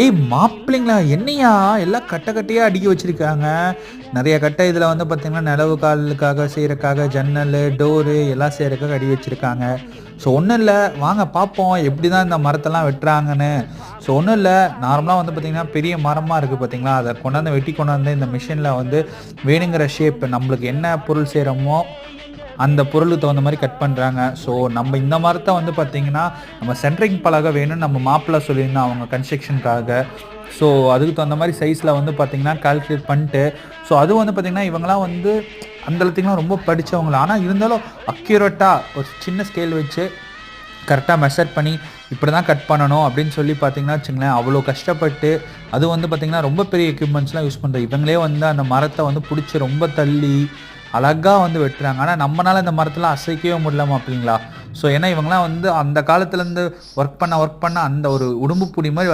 ஏய் மாப்பிள்ளைங்களா என்னையா எல்லாம் கட்ட கட்டையாக அடுக்கி வச்சுருக்காங்க. நிறைய கட்டை இதில் வந்து பார்த்திங்கன்னா நிலவு காலுக்காக செய்கிறக்காக ஜன்னல் டோரு எல்லாம் செய்கிறக்காக அடுக்கி வச்சுருக்காங்க. ஸோ ஒன்றும் இல்லை, வாங்க பார்ப்போம் எப்படி தான் இந்த மரத்தெல்லாம் வெட்டுறாங்கன்னு. ஸோ ஒன்றும் இல்லை, நார்மலாக வந்து பார்த்திங்கன்னா பெரிய மரமாக இருக்குது பார்த்திங்களா, அதை கொண்டாந்து வெட்டி கொண்டாந்து இந்த மிஷினில் வந்து வேணுங்கிற ஷேப் நம்மளுக்கு என்ன பொருள் செய்கிறோமோ அந்த பொருளுக்கு தகுந்த மாதிரி கட் பண்ணுறாங்க. ஸோ நம்ம இந்த மரத்தை வந்து பார்த்திங்கன்னா நம்ம சென்ட்ரிங் பலகை வேணும்னு நம்ம மாப்பிள்ளை சொல்லியிருந்தோம் அவங்க கன்ஸ்ட்ரக்ஷனுக்காக. ஸோ அதுக்கு தகுந்த மாதிரி சைஸில் வந்து பார்த்திங்கன்னா கால்குலேட் பண்ணிட்டு, ஸோ அது வந்து பார்த்திங்கன்னா இவங்களாம் வந்து அந்தளத்துக்குலாம் ரொம்ப படித்தவங்கள, ஆனால் இருந்தாலும் அக்யூரேட்டாக ஒரு சின்ன ஸ்கேல் வச்சு கரெக்டாக மெஷர் பண்ணி இப்படி தான் கட் பண்ணணும் அப்படின்னு சொல்லி பார்த்திங்கன்னா வச்சுங்களேன், அவ்வளோ கஷ்டப்பட்டு அது வந்து பார்த்திங்கன்னா ரொம்ப பெரிய எக்யூப்மெண்ட்ஸ்லாம் யூஸ் பண்ணுறது. இவங்களே வந்து அந்த மரத்தை வந்து பிடிச்சி ரொம்ப தள்ளி அழகாக வந்து வெட்டுறாங்க. ஆனால் நம்மளால் இந்த மரத்தெலாம் அசைக்கவே முடியலாமா அப்படிங்களா? ஸோ ஏன்னா இவங்களாம் வந்து அந்த காலத்துலேருந்து ஒர்க் பண்ண அந்த ஒரு உடும்பு புடி மாதிரி